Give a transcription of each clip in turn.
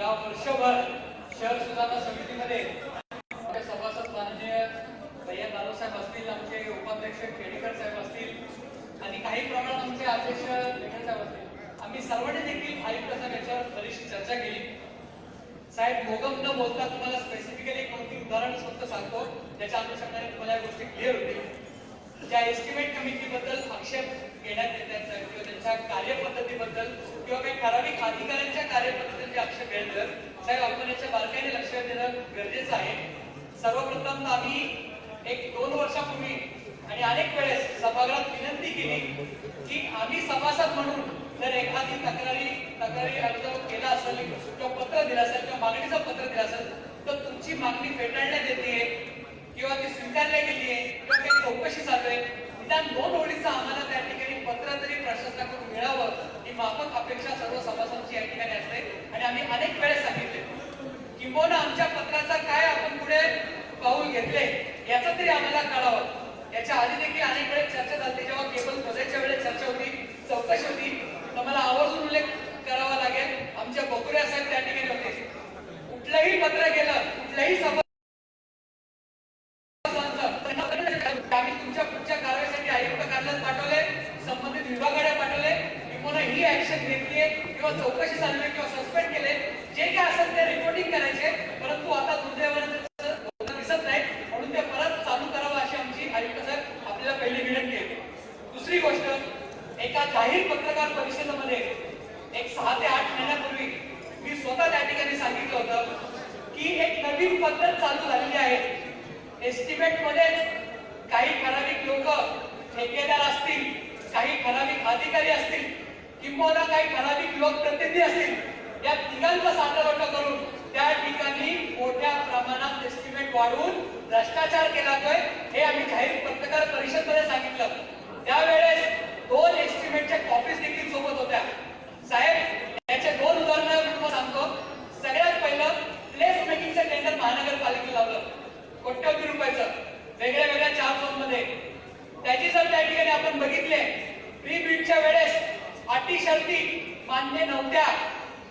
या वर्षभर शहर सुधारणा समितीमध्ये सभासद माननीय भैया दारू साहेब असतील, आमचे उपाध्यक्ष केडीकर साहेब असतील आणि काही प्रमाणात आमचे अध्यक्ष लेखन साहेब असतील, आम्ही सर्वांनी देखील आयुक्त साहेब याच्यावर बरीचशी चर्चा केली. साहेब मोगम न बोलता तुम्हाला स्पेसिफिकली एक कोणती उदाहरण फक्त सांगतो ज्याच्या अनुषंगाने तुम्हाला या गोष्टी क्लिअर होतील. ज्या एस्टिमेट कमिटीबद्दल आक्षेप घेण्यात येतात किंवा त्यांच्या कार्यपद्धतीबद्दल किंवा काही ठराविक अधिकाऱ्यांच्या कार्यपद्धतीचे आक्षेप घेण्यात साहेब आपण याच्या बारकाईने लक्ष देणं गरजेचं आहे. सर्वप्रथम आम्ही 1-2 वर्षापूर्वी आणि अनेक वेळेस सभागृहात विनंती केली की आम्ही सभासद म्हणून जर एखादी तक्रारी अर्ज केला असेल किंवा पत्र दिलं असेल किंवा मागणीचं पत्र दिलं असेल तर तुमची मागणी फेटाळण्यात येते किंवा ती स्वीकारली गेली आहे किंवा काही चौकशी चालू आहे, निदान 2 ओळीचं आम्हाला त्या ठिकाणी पत्र तरी प्रशासनाकडून मिळावं ही माफक अपेक्षा सर्व सभासदांची या ठिकाणी असते. आणि आम्ही अनेक वेळेस सांगितले किंबहुना आमच्या पत्राचा काय आपण पुढे पाऊल घेतले याचं तरी आम्हाला कळावं. याच्या आधी देखील अनेक वेळेस चर्चा झाली, जेव्हा केबल खोदायच्या वेळेस चर्चा होती, चौकशी होती, तर मला आवर्जून उल्लेख करावा लागेल. आमच्या बकुऱ्या साहेब त्या ठिकाणी होते. कुठलंही पत्र गेलं कुठल्याही आम्ही तुमच्या पुढच्या कारवाईसाठी आयुक्त कार्यालयात पाठवले, संबंधित विभागाकडे पाठवले, किंवा ही ऍक्शन घेतलीये किंवा चौकशी चालू आहे किंवा सस्पेंड केले, जे काय असेल ते रिपोर्टिंग करायचे. परंतु आता दुर्दैवाने दिसत नाही, म्हणून ते परत चालू करावं अशी आमची आयुक्त साहेब आपल्याला पहिली विनंती आहे. दुसरी गोष्ट, एका जाहीर पत्रकार परिषदेमध्ये एक 6 ते 8 महिन्यापूर्वी मी स्वतः त्या ठिकाणी सांगितलं होतं की एक नवीन पद्धत चालू झालेली आहे. एस्टिमेट मध्ये काही ठराविक लोक ठेकेदार असतील, काही ठराविक अधिकारी असतील, किंवा काही ठराविक लोकप्रतिनिधी असतील, या तिघांचा साठवट करून त्या ठिकाणी मोठ्या प्रमाणात एस्टिमेट वाढवून भ्रष्टाचार केला जातोय. हे आम्ही जाहीर पत्रकार परिषदेमध्ये सांगितलं. त्यावेळेस 2 एस्टिमेटच्या कॉपीज देखील सोबत होत्या. साहेब याचे 2 उदाहरणं मी तुम्हाला सांगतो. सगळ्यात पहिलं प्लेस मेकिंगचं टेंडर महानगरपालिकेला लावलं कोट्यवधी रुपयाचं वेगळ्या 4 झोन मध्ये. त्याची जर त्या ठिकाणी आपण बघितले प्री बीडच्या वेळेस अटी शर्ती मान्य नव्हत्या.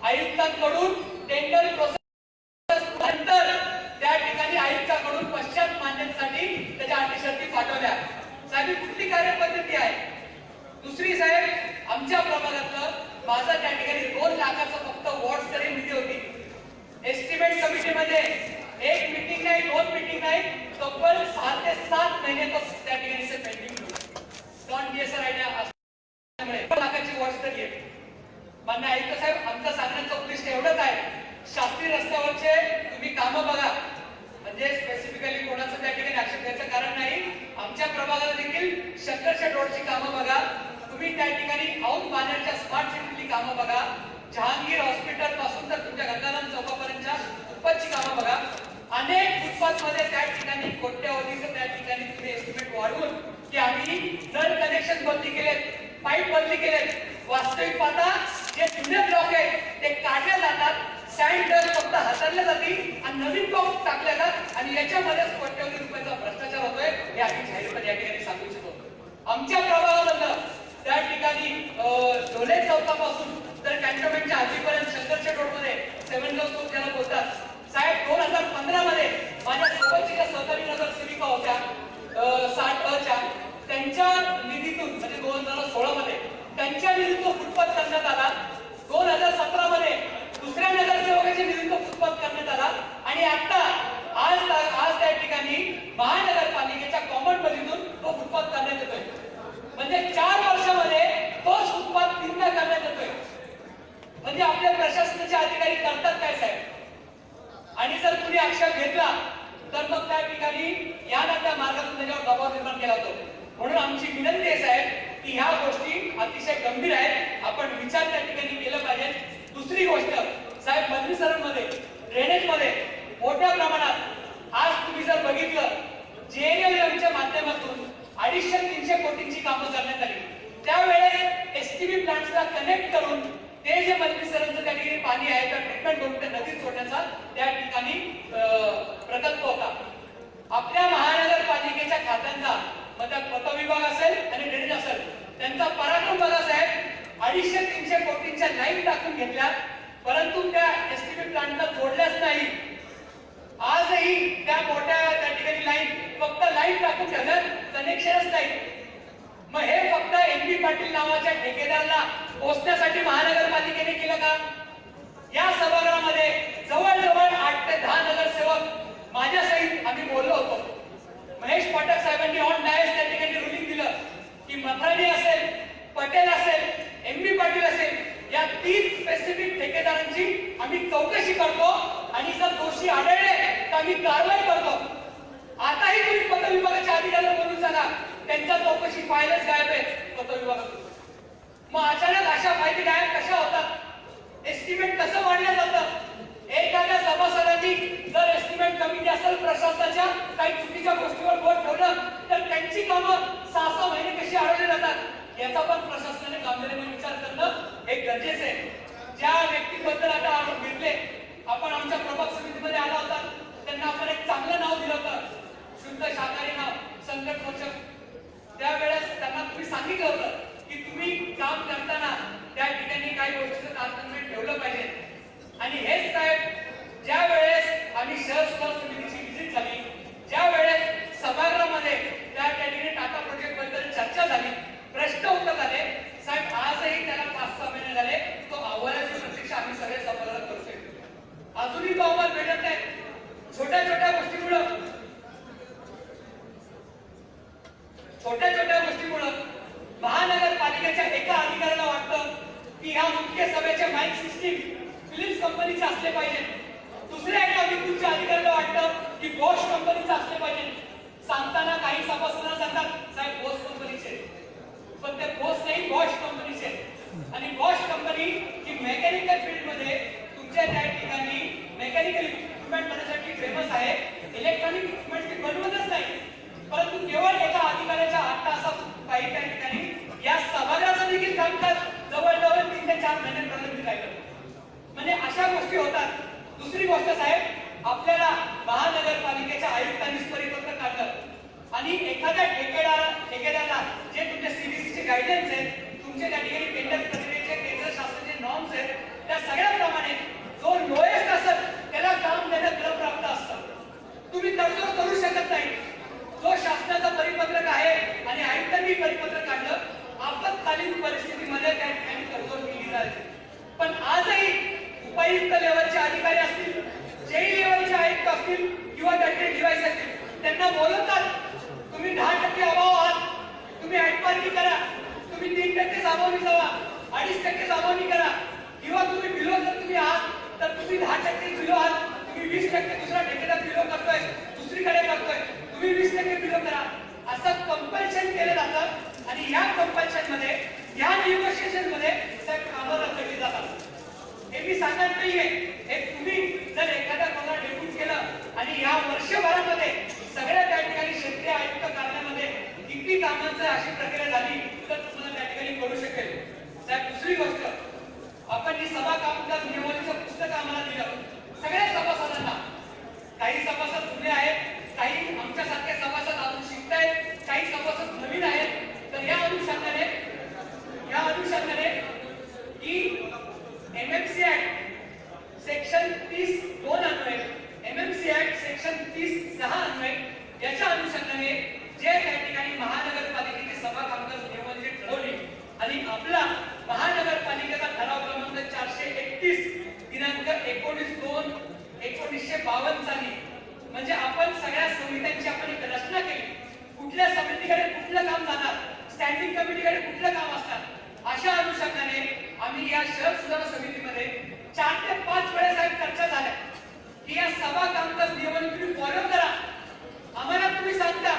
आयुक्तांकडून टेंडर प्रोसेस नंतर त्या ठिकाणी आयुक्तांकडून पश्चात मान्यतेसाठी त्याच्या अटी शर्ती पाठवल्या. साहेब कुठली कार्यपद्धती आहे? दुसरी साहेब, आमच्या प्रभागातलं माझा त्या ठिकाणी 2 लाखाचं फक्त वॉर्ड स्तरीय निधी होती. एस्टिमेट कमिटीमध्ये 1 मीटिंग नाही, 2 मीटिंग नाही, तब्बल 6 ते 7 महिने तो त्या ठिकाणी पेंडिंग होती. नॉन डीएसआर आयडिया असल्यामुळे 2 लाखाची वॉर्ड स्तरीय. मान्य आयुक्त साहेब, आमचं सांगण्याचं उद्दिष्ट एवढंच आहे, शास्त्रीय रस्त्यावरचे तुम्ही कामं बघा, म्हणजे स्पेसिफिकली कोणाचं त्या ठिकाणी आक्षेप घ्यायचं कारण नाही. आमच्या प्रभागाला देखील शंकरशेठ रोडची कामं बघा, तुम्ही त्या ठिकाणी औंध बांधण्याच्या स्मार्ट सिटीतली कामं बघा, जहांगीर हॉस्पिटल पासून तर तुमच्या गंगाराम चौकापर्यंतच्या फुटपाथची कामं बघा. अनेक फुटपाथ मध्ये त्या ठिकाणी कोट्यवधीचं त्या ठिकाणी तुम्ही एस्टिमेट वाढवून की आम्ही नळ कनेक्शन बदली केलेत, पाईप बदली केलेत. वास्तविक पाहता जे जुने ब्लॉक आहेत ते काढले जातात, सँड डस्ट फक्त हाताळल्या जाते आणि नवीन ब्लॉक टाकले जातात आणि याच्यामध्ये कोट्यवधी रुपयाचा भ्रष्टाचार होतोय. हे आम्ही जाहीरपणे या ठिकाणी सांगू इच्छितो. आमच्या प्रभागामधलं त्या ठिकाणी ढोले चौकापासून तर कॅन्टोन्मेंटच्या आधीपर्यंत शंकरशेठ रोड मध्ये 7 चौक ज्याला बोलतात. साहेब 2015 मध्ये माझ्या सोबतची ज्या सहकारी नगरसेविका होत्या 60 च्या, त्यांच्या निधीतून म्हणजे 2016 मध्ये त्यांच्या निधीतून फुटपाथ करण्यात आला. 2017 मध्ये दुसऱ्या नगरसेवकाच्या निधीतून फुटपाथ करण्यात आला आणि आता आज त्या ठिकाणी महानगरपालिकेच्या कॉमन मधून तो फुटपाथ करण्यात येतोय. म्हणजे 4 वर्षामध्ये तोच फुटपाथ 3दा करण्यात येतोय. म्हणजे आपल्या प्रशासनाचे अधिकारी करतात काय साहेब? आणि जर तुम्ही आक्षेप घेतला तर मग त्या ठिकाणी या ना त्या मार्गातून त्याच्यावर दबाव निर्माण केला जातो. म्हणून आमची विनंती आहे साहेब की ह्या गोष्टी अतिशय गंभीर आहेत, आपण विचार त्या ठिकाणी केला पाहिजे. दुसरी गोष्ट साहेब, मंत्रिसरांमध्ये ड्रेनेज मध्ये मोठ्या प्रमाणात आज तुम्ही जर बघितलं जेएनएलएमच्या माध्यमातून 250-300 कोटींची कामं करण्यात आली. त्यावेळेस एसटीबी प्लांट्सला कनेक्ट करून ते जे मंत्रिसरांचं त्या ठिकाणी पाणी आहे तर ट्रीटमेंट करून ते नदीत सोडण्याचा त्या ठिकाणी प्रकल्प होता. आपल्या महानगरपालिकेच्या खात्यांचा पत विभाग असेल आणि ड्रेनेज असेल त्यांचा पराक्रम बघा साहेब. 250-300 कोटींच्या लाईन टाकून घेतल्या, परंतु त्या एसटीबी प्लांट कनेक्शनच नाही. मग हे फक्त एम बी पाटील नावाच्या ठेकेदाराला पोहोचण्यासाठी महानगरपालिकेने केलं का? या सभागृहामध्ये जवळजवळ 8 ते 10 नगरसेवक माझ्यासहित आम्ही बोललो होतो. महेश पाठक साहेबांनी ऑन डायस त्या ठिकाणी रुलिंग दिलं की मथानी असेल, पटेल असेल, एम बी पाटील असेल, या 3 स्पेसिफिक ठेकेदारांची आम्ही चौकशी करतो आणि जर दोषी आढळले तर आम्ही कारवाई करतो. आताही तुम्ही पथ विभागाच्या अधिकाऱ्याला बोलून सांगा त्यांच्या चौकशी फाईलच गायब आहे पथ विभागातून. मग अचानक अशा फायली गायब कशा होतात? एस्टिमेट कसं मांडलं जातं? एखाद्या सभासदांनी जर एस्टिमेट कमिटी असेल प्रशासनाच्या काही चुकीच्या गोष्टीवर बोट ठेवलं तर त्यांची कामं 6-6 महिने कशी अडवली जातात याचा पण प्रशासनाने गांभीर्याने विचार करणं हे गरजेचं आहे. ज्या व्यक्तीबद्दल आता आपण भेटले, आपण आमच्या प्रभाग समितीमध्ये आला होता, त्यांना आपण एक चांगलं नाव दिलं होतं, शुद्ध शाकाहारी नाव, संकट मोचक. त्यावेळेस त्यांना तुम्ही सांगितलं होतं की तुम्ही काम करताना त्या ठिकाणी काही गोष्टीचं तारतम्य ठेवलं पाहिजे. आणि हेच साहेब, ज्या वेळेस आम्ही शहर सुधार समितीची व्हिजिट झाली, ज्या वेळेस सभागृहामध्ये त्या ठिकाणी टाटा प्रोजेक्ट बद्दल चर्चा झाली, प्रश्न उत्तर झाले, साहेब आजही त्याला 5-6 महिने झाले तो अहवालाची प्रतीक्षा आम्ही सगळे सभागृहात करतोय. अजूनही तो अहवाल भेटत नाही. छोट्या छोट्या गोष्टीमुळं महानगरपालिकेच्या एका अधिकाऱ्याला वाटतं की ह्या मुख्य सभेचे माईक सिस्टीम फिलिप्स कंपनीचे असले पाहिजे, दुसऱ्या एका विद्युतच्या अधिकाऱ्याला वाटतं की बॉश कंपनीचे असले पाहिजे. सांगताना काही सभासदांना सांगतात साहेब बॉश कंपनीचे, पण ते बॉश नाही बॉश कंपनीचे. आणि बॉश कंपनी ही मेकॅनिकल फील्ड मध्ये तुमच्या त्या ठिकाणी मेकॅनिकल इक्विपमेंट बनवण्यासाठी फेमस आहे. इलेक्ट्रॉनिक इक्विपमेंट ती बनवतच नाही, परंतु केवळ एका अधिकाऱ्याच्या हातात काही त्या ठिकाणी या सभागृहाचं देखील कामकाज जवळजवळ 3 ते 4 महिने प्रलंबित राहिलं. म्हणजे अशा गोष्टी होतात. दुसरी गोष्ट साहेब, आपल्याला महानगरपालिकेच्या आयुक्तांनी परिपत्रक काढलं आणि एखाद्या ठेकेदाराला जे तुमच्या सीबीसीचे गाईडलाईन्स आहेत, तुमचे त्या ठिकाणी टेंडर प्रक्रियेचे केंद्र शासनाचे नॉर्म्स आहेत, त्या सगळ्याप्रमाणे जो लोएस्ट असेल त्याला काम देणं क्रमप्राप्त असतं. तुम्ही तडजोड करू शकत नाही. जो शासनाचा परिपत्रक आहे आणि आयुक्तांनी परिपत्रक काढलं, आपत्कालीन परिस्थितीमध्ये त्या ठिकाणी तडजोड केली जाते. पण आजही उपायुक्त लेवलचे अधिकारी असतील, जेई लेवलचे आयुक्त असतील किंवा त्याचे डिवाइस असतील, त्यांना बोलवतात तुम्ही 10% अभाव आहात, तुम्ही हटपारकी करा, तुम्ही 3% सामावणी जावा, 2.5% सामावणी करा, किंवा तुम्ही बिलो जर तुम्ही आहात तर तुम्ही 10% बिलो आहात, तुम्ही 20% दुसरा ठेकेदार बिलो करतोय, दुसरीकडे करतोय, तुम्ही 20% बिलो करा, असं कंपल्शन केलं जातं. आणि या कंपल्शन मध्ये, या निगोशिएशन मध्ये साहेब कामं रखडली जातात. हे मी सांगत नाहीये, हे तुम्ही जर एखाद्या कोणाला डेप्यूट केलं आणि या वर्षभरामध्ये सगळ्या त्या ठिकाणी क्षेत्रीय आयुक्त कार्यालयामध्ये किती कामांची अशी प्रक्रिया झाली तर तुम्हाला त्या ठिकाणी कळू शकेल. साहेब दुसरी गोष्ट, आपण ही सभा कामकाज नियमावलीचं पुस्तक आम्हाला दिलं सगळ्या सभासदांना. काही सभासद जुने आहेत, काही आमच्यासारखे सभासद अजून शिकतायत, काही सभासद नवीन आहेत. तर या अनुषंगाने की एमएमसी ऍक्ट सेक्शन 30(2) अन्वये, एमएमसी ऍक्ट सेक्शन 30(6) अन्वये याच्या अनुषंगाने जे त्या ठिकाणी महानगरपालिकेची सभा कामकाज नियमावली ठरवली आणि आपला महानगरपालिकेचा ठराव क्रमांक 431 दिनांक 19/2/1952 साली, म्हणजे आपण सगळ्या समित्यांची आपण एक रचना केली. कुठल्या समितीकडे कुठलं काम जाणार, स्टँडिंग कमिटीकडे कुठलं काम असणार, अशा अनुषंगाने आम्ही या शहर सुधारणा समितीमध्ये 4 ते 5 वेळेस चर्चा झाल्या की या सभा कामकाज नियमावली तुम्ही फॉलो करा. आम्हाला तुम्ही सांगता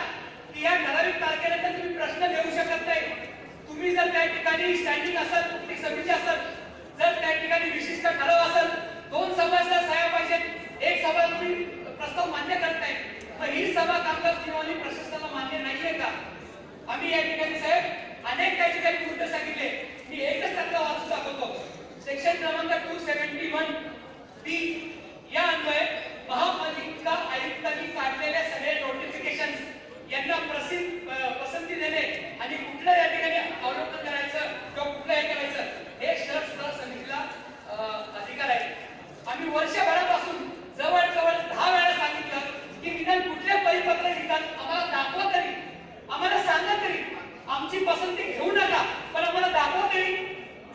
की या ठराविक तारखेनंतर तुम्ही प्रश्न देऊ शकत नाही. तुम्ही जर त्या ठिकाणी स्टँडिंग असेल, कुठली समिती असेल, जर त्या ठिकाणी विशिष्ट ठराव असेल, 2 सभासद सह्या पाहिजेत, एक सभा तुम्ही प्रस्ताव मान्य करत नाही, मग ही सभा कामकाज नियमावली प्रशासनाला मान्य नाहीये का? आम्ही या ठिकाणी साहेब अनेक त्या ठिकाणी मुद्दे सांगितले. मी एकच त्यातला वाचून दाखवतो. सेक्शन क्रमांक 271(b) या अन्वये महापालिका आयुक्तांनी काढलेल्या सगळे नोटिफिकेशन यांना पसंती देणे आणि कुठल्या या ठिकाणी अवलोकन करायचं किंवा कुठलं हे करायचं हे शहर सुधारणा समितीला अधिकार आहे. आम्ही वर्षभरापासून जवळजवळ 10 वेळा सांगितलं की निदान कुठल्या परिपत्रक लिहितात आम्हाला दाखवा तरी, आम्हाला असेल ते घेऊ नका, पण आम्हाला दाखवा तरी.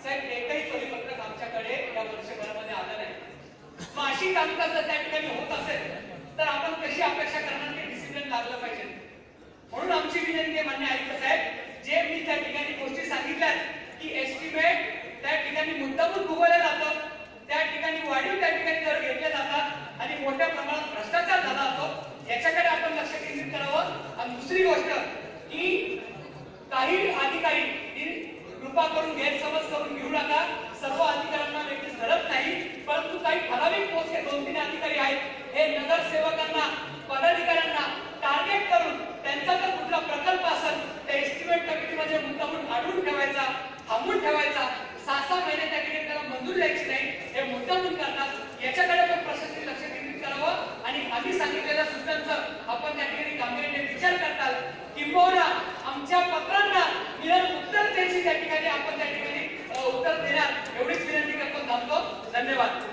साहेब, एकही परिपत्रक आमच्याकडे या वर्षभरामध्ये आलं नाही. मग अशी कामकाज जर त्या ठिकाणी होत असेल तर आपण कशी अपेक्षा करणार की डिसिप्लिन लागलं पाहिजे. म्हणून आमची विनंती आहे मान्य आयुक्त साहेब, जे मी त्या ठिकाणी गोष्टी सांगितल्यात की एस्टिमेट त्या ठिकाणी मुद्दामून फुगवलं जातं, त्या ठिकाणी वाढीव त्या ठिकाणी दर घेतले जातात आणि मोठ्या प्रमाणात भ्रष्टाचार झाला जातो, याच्याकडे आपण लक्ष केंद्रित करावं. आणि दुसरी गोष्ट की काही अधिकारी कृपा करून गैरसमज करून घेऊ नका. सर्व अधिकाऱ्यांना वेगळीच धरत नाही, परंतु काही ठराविक मोजके 2-3 अधिकारी आहेत, हे नगरसेवकांना पदाधिकाऱ्यांना टार्गेट करून त्यांचा जर कुठला प्रकल्प असेल त्या एस्टिमेट कमिटीमध्ये मुद्दामून अडवून ठेवायचा, थांबून ठेवायचा, 6-6 महिने त्या ठिकाणी त्याला मंजुरी द्यायची नाही, हे मुद्दामून करतात. याच्याकडे पण प्रशासनाने लक्ष केंद्रित करावं आणि आम्ही सांगितलेल्या सूचनांचं आपण त्या ठिकाणी गांभीर्याने विचार करताल, किंबहुना आमच्या पत्रांना निरंतर उत्तर द्यायची त्या ठिकाणी आपण त्या ठिकाणी उत्तर देणार, एवढीच विनंती करतो. थांबतो. धन्यवाद.